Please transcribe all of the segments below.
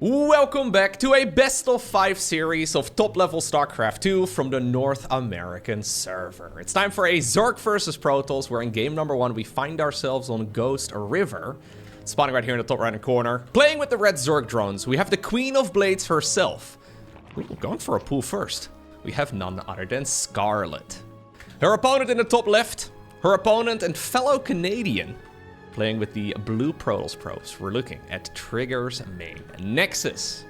Welcome back to a best of 5 series of top level StarCraft 2 from the North American server. It's time for a ZERG versus Protoss, where in game number 1 we find ourselves on Ghost River. Spawning right here in the top right hand corner. Playing with the red ZERG drones, we have the Queen of Blades herself. Ooh, going for a pull first. We have none other than Scarlett. Her opponent in the top left, her opponent and fellow Canadian. Playing with the blue Protoss probes, we're looking at Trigger's main Nexus.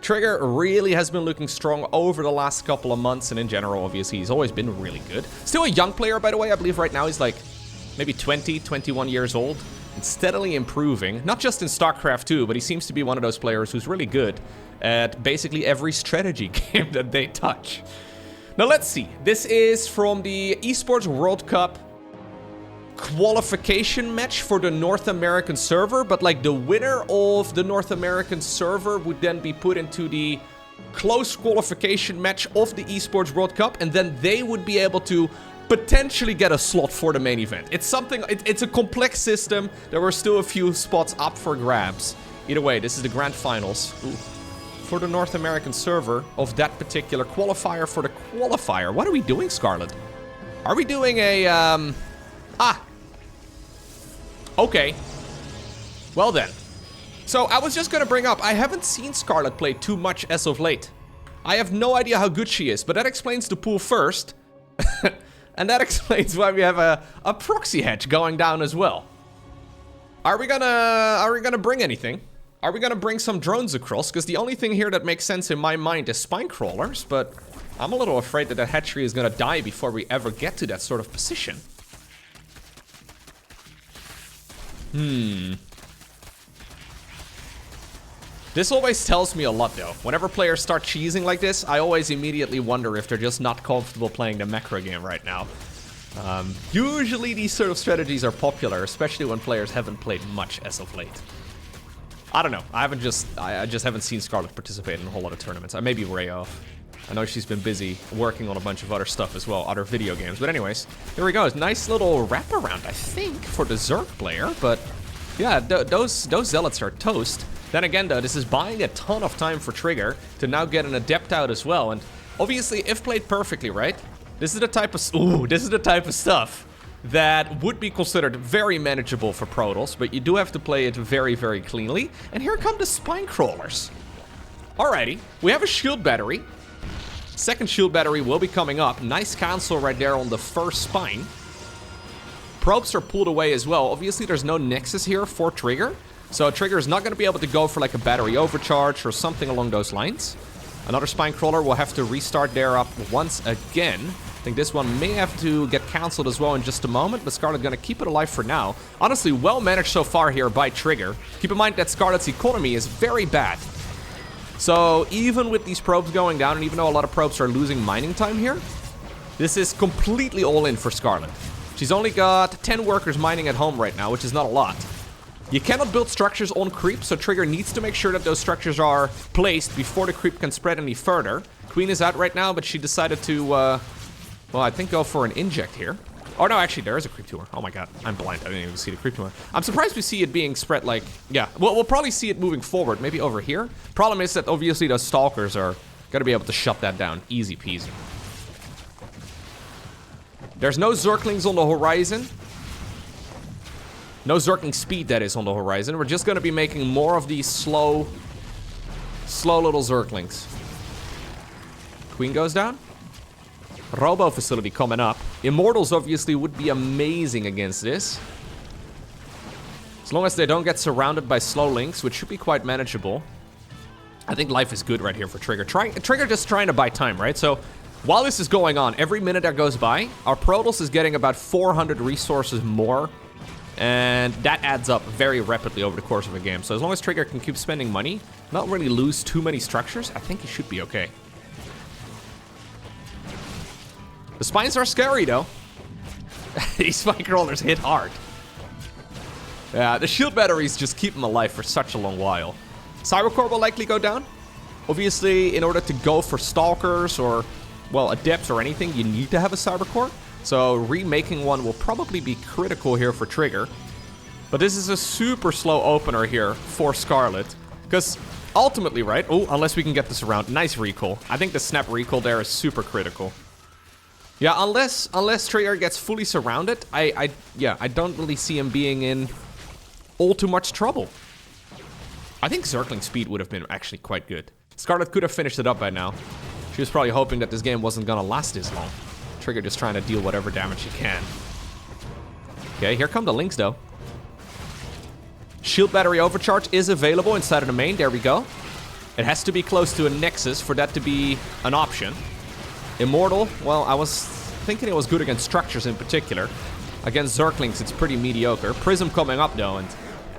Trigger really has been looking strong over the last couple of months, and in general, obviously, he's always been really good. Still a young player, by the way. I believe right now he's like maybe 20, 21 years old, and steadily improving. Not just in StarCraft 2, but he seems to be one of those players who's really good at basically every strategy game that they touch. Now let's see. This is from the Esports World Cup qualification match for the North American server, but like the winner of the North American server would then be put into the close qualification match of the Esports World Cup, and then they would be able to potentially get a slot for the main event. It's something, it's a complex system. There were still a few spots up for grabs. Either way, this is the grand finals. Ooh. For the North American server of that particular qualifier for the qualifier. What are we doing, Scarlett? Are we doing a, okay. Well then. So I was just gonna bring up, I haven't seen Scarlett play too much as of late. I have no idea how good she is, but that explains the pool first. And that explains why we have a proxy hatch going down as well. Are we gonna bring anything? Are we gonna bring some drones across? Because the only thing here that makes sense in my mind is spine crawlers, but I'm a little afraid that that hatchery is gonna die before we ever get to that sort of position. This always tells me a lot, though. Whenever players start cheesing like this, I always immediately wonder if they're just not comfortable playing the macro game right now. Usually these sort of strategies are popular, especially when players haven't played much as of late. I don't know. I just haven't seen Scarlett participate in a whole lot of tournaments. I may be way off. I know she's been busy working on a bunch of other stuff as well, other video games. But anyways, here we go. Nice little wraparound, I think, for the ZERG player. But yeah, those zealots are toast. Then again, though, this is buying a ton of time for Trigger to now get an adept out as well. And obviously, if played perfectly, right? This is the type of stuff that would be considered very manageable for Protoss, but you do have to play it very, very cleanly. And here come the spine crawlers. Alrighty, we have a shield battery. Second shield battery will be coming up. Nice cancel right there on the first spine. Probes are pulled away as well. Obviously, there's no nexus here for Trigger. So Trigger is not going to be able to go for like a battery overcharge or something along those lines. Another spine crawler will have to restart there up once again. I think this one may have to get cancelled as well in just a moment, but Scarlett going to keep it alive for now. Honestly, well managed so far here by Trigger. Keep in mind that Scarlett's economy is very bad. So even with these probes going down, and even though a lot of probes are losing mining time here, this is completely all in for Scarlett. She's only got 10 workers mining at home right now, which is not a lot. You cannot build structures on creep, so Trigger needs to make sure that those structures are placed before the creep can spread any further. Queen is out right now, but she decided to, well, I think go for an inject here. Oh no, actually there is a creep tumor. Oh my god, I'm blind. I didn't even see the creep tumor. I'm surprised we see it being spread like, yeah. Well, we'll probably see it moving forward, maybe over here. Problem is that obviously those stalkers are gonna be able to shut that down. Easy peasy. There's no Zerglings on the horizon. No Zergling speed, that is, on the horizon. We're just gonna be making more of these slow little Zerglings. Queen goes down. Robo facility coming up. Immortals obviously would be amazing against this. As long as they don't get surrounded by slow links, which should be quite manageable. I think life is good right here for Trigger. Trigger just trying to buy time, right? So while this is going on, every minute that goes by, our Protoss is getting about 400 resources more. And that adds up very rapidly over the course of a game. So as long as Trigger can keep spending money, not really lose too many structures, I think he should be okay. The spines are scary, though. These spine crawlers hit hard. Yeah, the shield batteries just keep them alive for such a long while. Cybercore will likely go down. Obviously, in order to go for stalkers or, well, adepts or anything, you need to have a cybercore. So remaking one will probably be critical here for Trigger. But this is a super slow opener here for Scarlett. Because ultimately, right? Oh, unless we can get this around. Nice recall. I think the snap recall there is super critical. Yeah, unless Trigger gets fully surrounded, I don't really see him being in all too much trouble. I think Zergling speed would have been actually quite good. Scarlett could have finished it up by now. She was probably hoping that this game wasn't gonna last this long. Trigger just trying to deal whatever damage he can. Okay, here come the links though. Shield battery overcharge is available inside of the main. There we go. It has to be close to a Nexus for that to be an option. Immortal, well, I was thinking it was good against structures in particular. Against Zerglings, it's pretty mediocre. Prism coming up though, and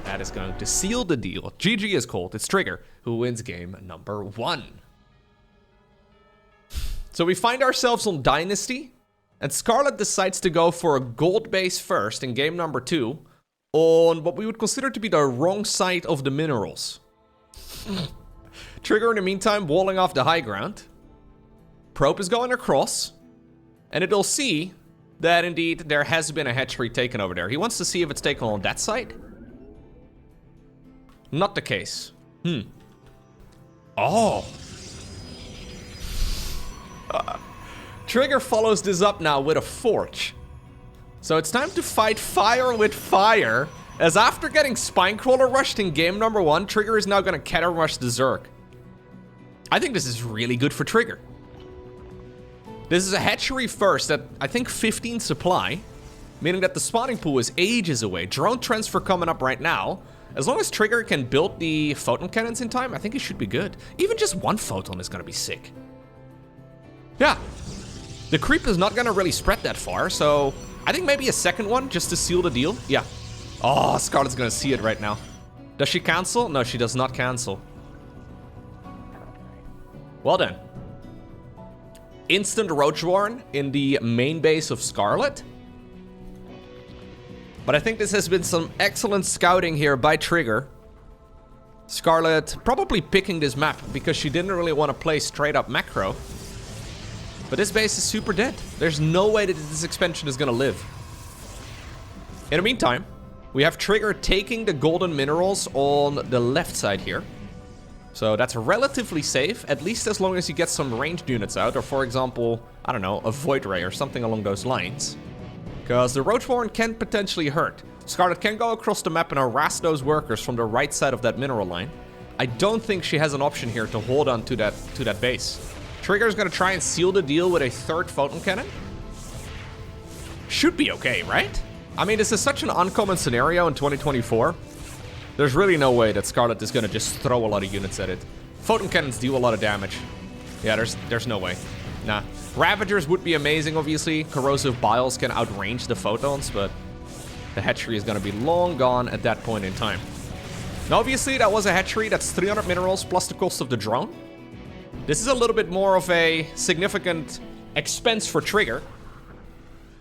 that is going to seal the deal. GG is called. It's Trigger who wins game number 1. So we find ourselves on Dynasty, and Scarlett decides to go for a gold base first in game number 2 on what we would consider to be the wrong side of the minerals. Trigger, in the meantime, walling off the high ground. Probe is going across, and it'll see that indeed there has been a hatchery taken over there. He wants to see if it's taken on that side. Not the case. Oh. Trigger follows this up now with a Forge. So it's time to fight fire with fire, as after getting Spinecrawler rushed in game number 1, Trigger is now gonna Cannon Rush the Zerg. I think this is really good for Trigger. This is a hatchery first at, I think, 15 supply, meaning that the spawning pool is ages away. Drone transfer coming up right now. As long as Trigger can build the photon cannons in time, I think it should be good. Even just one photon is gonna be sick. Yeah. The creep is not gonna really spread that far, so I think maybe a second one just to seal the deal. Yeah. Oh, Scarlett's gonna see it right now. Does she cancel? No, she does not cancel. Well done. Instant Roach Warren in the main base of Scarlett. But I think this has been some excellent scouting here by Trigger. Scarlett probably picking this map because she didn't really want to play straight up macro. But this base is super dead. There's no way that this expansion is gonna live. In the meantime, we have Trigger taking the golden minerals on the left side here. So that's relatively safe, at least as long as you get some ranged units out, or for example, I don't know, a Void Ray or something along those lines. Because the Roach Warren can potentially hurt. Scarlett can go across the map and harass those workers from the right side of that mineral line. I don't think she has an option here to hold on to that base. Trigger's gonna try and seal the deal with a third photon cannon. Should be okay, right? I mean, this is such an uncommon scenario in 2024. There's really no way that Scarlett is gonna just throw a lot of units at it. Photon cannons do a lot of damage. Yeah, there's no way. Nah. Ravagers would be amazing, obviously. Corrosive Biles can outrange the photons, but the hatchery is gonna be long gone at that point in time. Now, obviously, that was a hatchery. That's 300 minerals plus the cost of the drone. This is a little bit more of a significant expense for Trigger.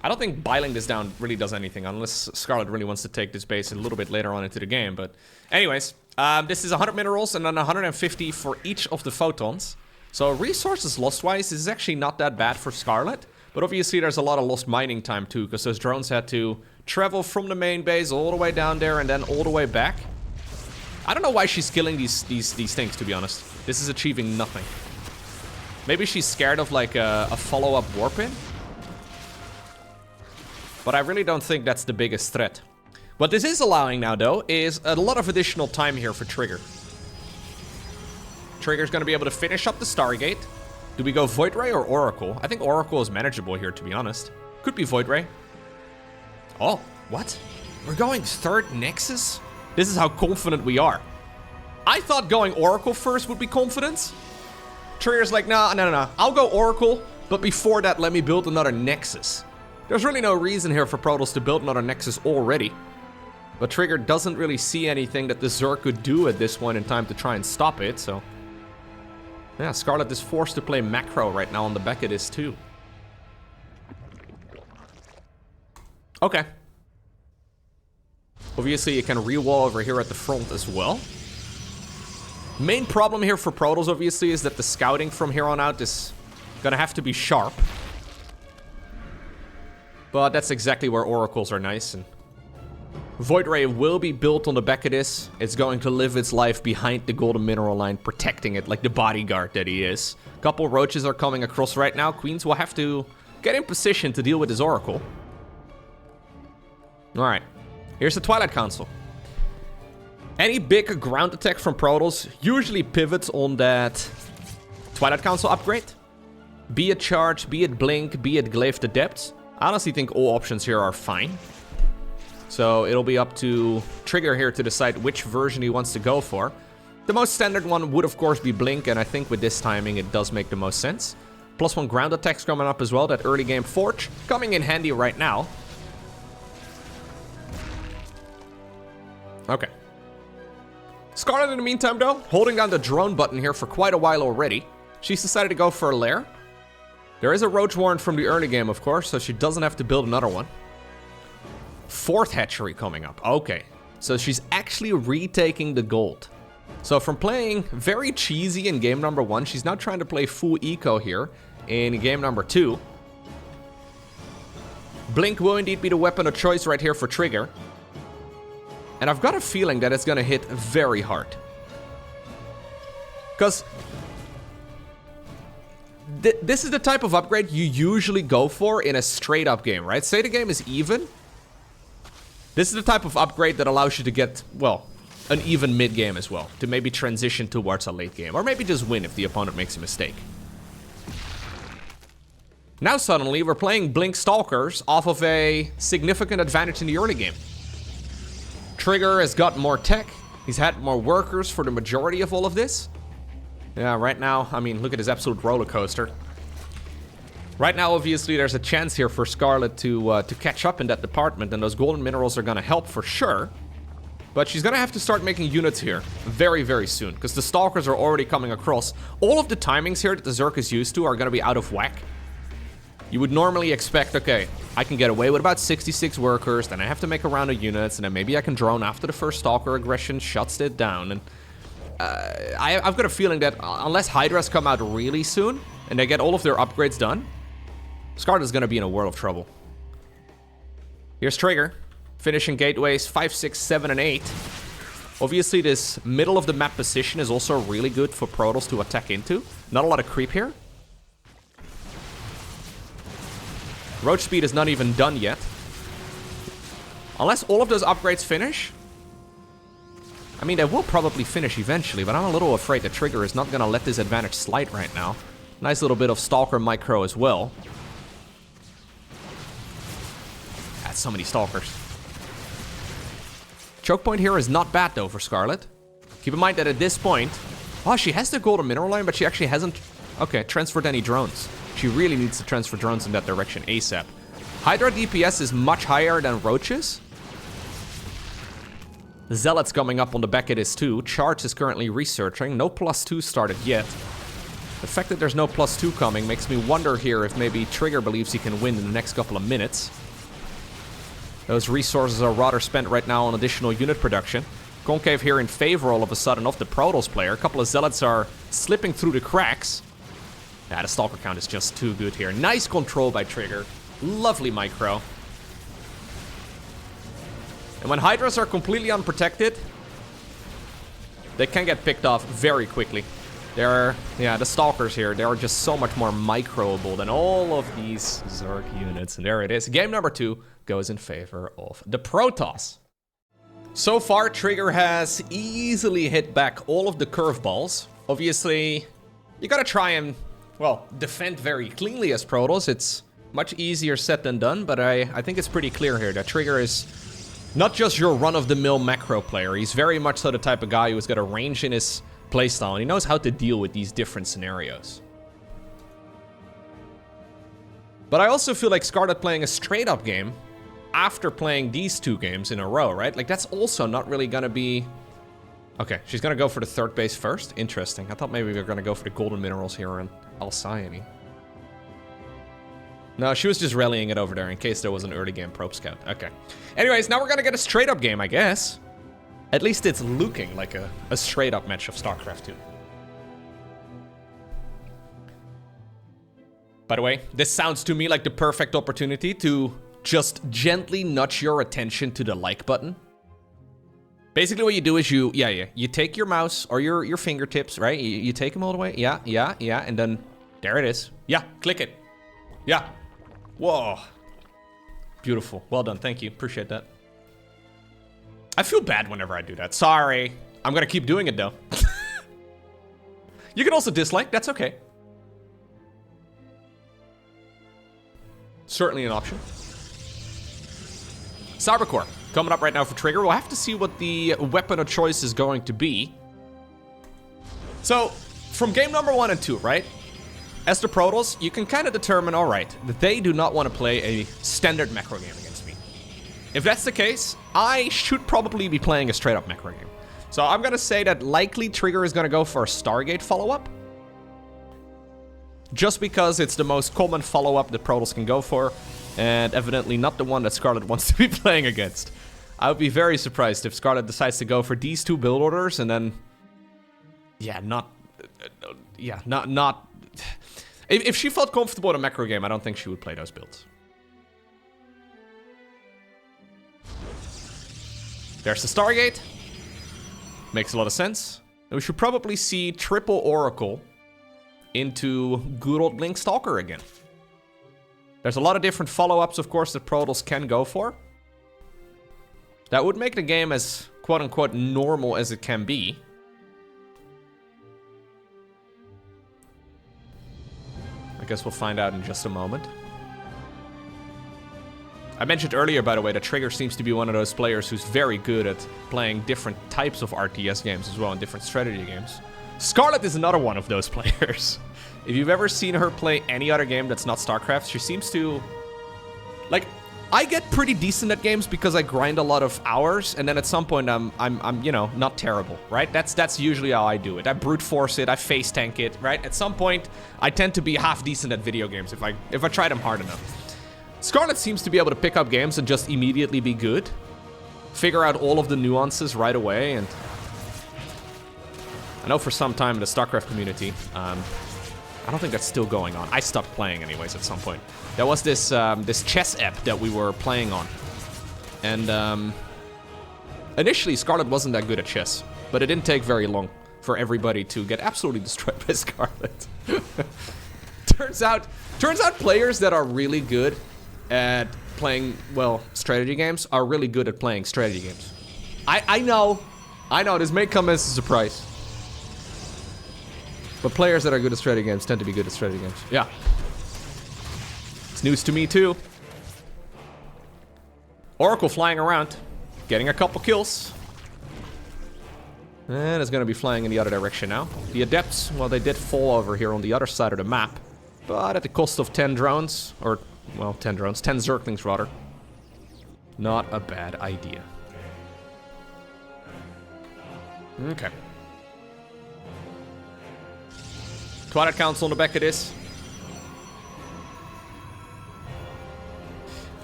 I don't think biling this down really does anything, unless Scarlett really wants to take this base a little bit later on into the game. But anyways, this is 100 minerals and then 150 for each of the photons. So resources lost-wise, this is actually not that bad for Scarlett. But obviously there's a lot of lost mining time too, because those drones had to travel from the main base all the way down there and then all the way back. I don't know why she's killing these things, to be honest. This is achieving nothing. Maybe she's scared of like a follow-up warp in. But I really don't think that's the biggest threat. What this is allowing now, though, is a lot of additional time here for Trigger. Trigger's gonna be able to finish up the Stargate. Do we go Void Ray or Oracle? I think Oracle is manageable here, to be honest. Could be Void Ray. Oh, what? We're going third Nexus? This is how confident we are. I thought going Oracle first would be confidence. Trigger's like, nah, no. I'll go Oracle, but before that, let me build another Nexus. There's really no reason here for Protoss to build another Nexus already. But Trigger doesn't really see anything that the Zerg could do at this point in time to try and stop it, so... yeah, Scarlett is forced to play macro right now on the back of this too. Okay. Obviously, you can re-wall over here at the front as well. Main problem here for Protoss, obviously, is that the scouting from here on out is gonna have to be sharp. But that's exactly where oracles are nice, and Void Ray will be built on the back of this. It's going to live its life behind the golden mineral line, protecting it like the bodyguard that he is. A couple roaches are coming across right now. Queens will have to get in position to deal with this Oracle. Alright, here's the Twilight Council. Any big ground attack from Protoss usually pivots on that Twilight Council upgrade. Be it Charge, be it Blink, be it Glaive the Depths. I honestly think all options here are fine. So it'll be up to Trigger here to decide which version he wants to go for. The most standard one would of course be Blink, and I think with this timing it does make the most sense. +1 ground attacks coming up as well, that early game Forge coming in handy right now. Okay. Scarlett in the meantime though, holding down the drone button here for quite a while already. She's decided to go for a lair. There is a Roach Warren from the early game of course, so she doesn't have to build another one. 4th hatchery coming up, okay. So she's actually retaking the gold. So from playing very cheesy in game number 1, she's now trying to play full eco here in game number 2. Blink will indeed be the weapon of choice right here for Trigger. And I've got a feeling that it's gonna hit very hard. Because this is the type of upgrade you usually go for in a straight up game, right? Say the game is even. This is the type of upgrade that allows you to get, well, an even mid game as well. To maybe transition towards a late game. Or maybe just win if the opponent makes a mistake. Now suddenly we're playing Blink Stalkers off of a significant advantage in the early game. Trigger has got more tech. He's had more workers for the majority of all of this. Yeah, right now, I mean, look at this absolute roller coaster. Right now, obviously, there's a chance here for Scarlett to catch up in that department, and those golden minerals are gonna help for sure. But she's gonna have to start making units here very, very soon, because the Stalkers are already coming across. All of the timings here that the Zerg is used to are gonna be out of whack. You would normally expect, okay, I can get away with about 66 workers, then I have to make a round of units, and then maybe I can drone after the first Stalker aggression shuts it down. And I've got a feeling that unless Hydras come out really soon, and they get all of their upgrades done, Scarlett's gonna be in a world of trouble. Here's Trigger, finishing gateways 5, 6, 7, and 8. Obviously, this middle of the map position is also really good for Protoss to attack into. Not a lot of creep here. Roach speed is not even done yet. Unless all of those upgrades finish. I mean, they will probably finish eventually, but I'm a little afraid that Trigger is not gonna let this advantage slide right now. Nice little bit of Stalker micro as well. That's so many Stalkers. Choke point here is not bad though for Scarlett. Keep in mind that at this point... Oh, she has the golden mineral line, but she actually hasn't... Okay, transferred any drones. She really needs to transfer drones in that direction ASAP. Hydra DPS is much higher than Roach's. Zealot's coming up on the back of this too. Charge is currently researching. No +2 started yet. The fact that there's no +2 coming makes me wonder here if maybe Trigger believes he can win in the next couple of minutes. Those resources are rather spent right now on additional unit production. Concave here in favor all of a sudden of the Protoss player. A couple of Zealots are slipping through the cracks. Yeah, the Stalker count is just too good here. Nice control by Trigger. Lovely micro. And when Hydras are completely unprotected, they can get picked off very quickly. The Stalkers here, they are just so much more microable than all of these Zerg units. And there it is. Game number 2 goes in favor of the Protoss. So far, Trigger has easily hit back all of the curveballs. Obviously, you gotta try and, well, defend very cleanly as Protoss. It's much easier said than done, but I think it's pretty clear here that Trigger is not just your run-of-the-mill macro player. He's very much so the type of guy who's got a range in his playstyle, and he knows how to deal with these different scenarios. But I also feel like Scarlett playing a straight-up game after playing these 2 games in a row, right? Like, that's also not really gonna be... Okay, she's gonna go for the 3rd base first. Interesting. I thought maybe we were gonna go for the golden minerals here in Alcyone. No, she was just rallying it over there in case there was an early game probe scout. Okay. Anyways, now we're gonna get a straight up game, I guess. At least it's looking like a straight up match of StarCraft 2. By the way, this sounds to me like the perfect opportunity to just gently nudge your attention to the like button. Basically what you do is you take your mouse or your fingertips, right? You take them all the way. Yeah. And then there it is. Yeah, click it. Yeah. Whoa. Beautiful. Well done. Thank you. Appreciate that. I feel bad whenever I do that. Sorry. I'm going to keep doing it though. You can also dislike. That's okay. Certainly an option. Cybercore. Coming up right now for Trigger. We'll have to see what the weapon of choice is going to be. So, from game number 1 and 2, right? As the Protoss, you can kind of determine, alright, that they do not want to play a standard macro game against me. If that's the case, I should probably be playing a straight-up macro game. So I'm going to say that likely Trigger is going to go for a Stargate follow-up. Just because it's the most common follow-up that Protoss can go for. And evidently not the one that Scarlett wants to be playing against. I would be very surprised if Scarlett decides to go for these 2 build orders and then... Yeah, not... If she felt comfortable in a macro game, I don't think she would play those builds. There's the Stargate. Makes a lot of sense. And we should probably see triple Oracle into good old Blink Stalker again. There's a lot of different follow-ups, of course, that Protoss can go for. That would make the game as quote-unquote normal as it can be. I guess we'll find out in just a moment. I mentioned earlier, by the way, that Trigger seems to be one of those players who's very good at playing different types of RTS games as well, and different strategy games. Scarlett is another one of those players. If you've ever seen her play any other game that's not StarCraft, she seems to... Like, I get pretty decent at games because I grind a lot of hours, and then at some point I'm you know, not terrible, right? That's usually how I do it. I brute force it, I face tank it, right? At some point, I tend to be half decent at video games if I try them hard enough. Scarlett seems to be able to pick up games and just immediately be good. Figure out all of the nuances right away, and... I know for some time in the StarCraft community, I don't think that's still going on. I stopped playing anyways at some point. There was this this chess app that we were playing on. And initially Scarlett wasn't that good at chess, but it didn't take very long for everybody to get absolutely destroyed by Scarlett. Turns out players that are really good at playing, well, strategy games are really good at playing strategy games. I know, this may come as a surprise. But players that are good at strategy games tend to be good at strategy games. Yeah. It's news to me too. Oracle flying around, getting a couple kills. And it's gonna be flying in the other direction now. The Adepts, well, they did fall over here on the other side of the map. But at the cost of 10 drones, or, well, 10 drones, 10 Zerglings rather. Not a bad idea. Okay. Twilight Council on the back of this.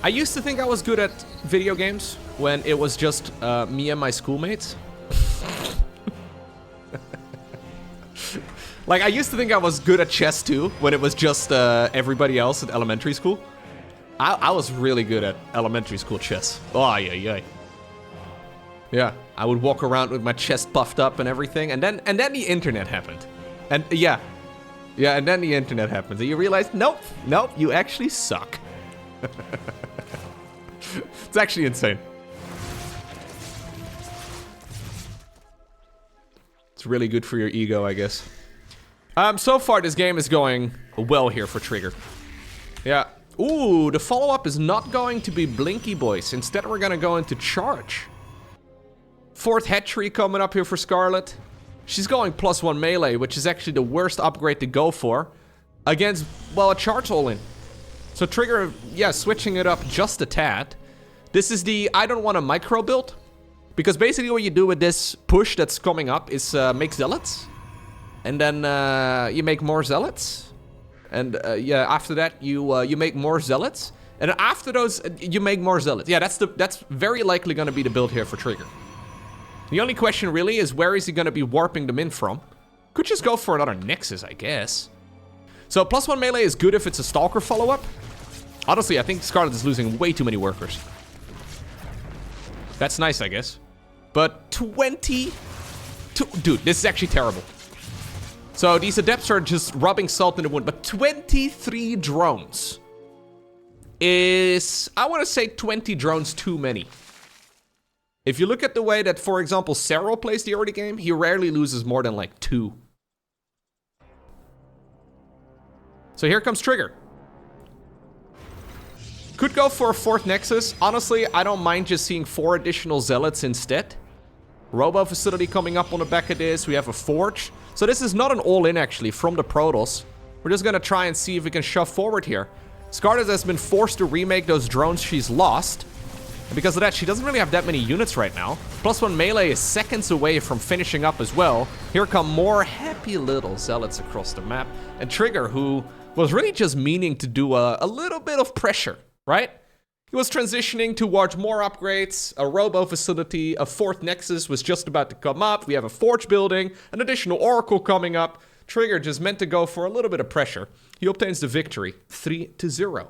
I used to think I was good at video games when it was just me and my schoolmates. Like, I used to think I was good at chess too when it was just everybody else at elementary school. I was really good at elementary school chess. Oh, yeah. Yeah, I would walk around with my chest puffed up and everything, and then the internet happened. And yeah, and then the internet happens, and you realize, nope, you actually suck. It's actually insane. It's really good for your ego, I guess. So far, this game is going well here for Trigger. Yeah. Ooh, the follow-up is not going to be Blinky Boys. Instead, we're gonna go into Charge. 4th hatchery coming up here for Scarlett. She's going +1 melee, which is actually the worst upgrade to go for against, well, a charge all-in. So Trigger, yeah, switching it up just a tad. This is the I don't want a micro build, because basically what you do with this push that's coming up is make zealots, and then you make more zealots, and yeah, after that you make more zealots, and after those you make more zealots. Yeah, that's very likely going to be the build here for Trigger. The only question really is, where is he going to be warping them in from? Could just go for another Nexus, I guess. So +1 melee is good if it's a Stalker follow-up. Honestly, I think Scarlett is losing way too many workers. That's nice, I guess. But 20... Dude, this is actually terrible. So these adepts are just rubbing salt in the wound. But 23 drones is, I want to say 20 drones too many. If you look at the way that, for example, Serral plays the early game, he rarely loses more than like 2. So here comes Trigger. Could go for a 4th Nexus. Honestly, I don't mind just seeing 4 additional Zealots instead. Robo facility coming up on the back of this. We have a Forge. So this is not an all-in, actually, from the Protoss. We're just going to try and see if we can shove forward here. Scarlett has been forced to remake those drones she's lost. And because of that, she doesn't really have that many units right now. +1 melee is seconds away from finishing up as well. Here come more happy little Zealots across the map. And Trigger, who was really just meaning to do a little bit of pressure, right? He was transitioning towards more upgrades, a Robo facility, a 4th Nexus was just about to come up, we have a Forge building, an additional Oracle coming up. Trigger just meant to go for a little bit of pressure. He obtains the victory, 3-0.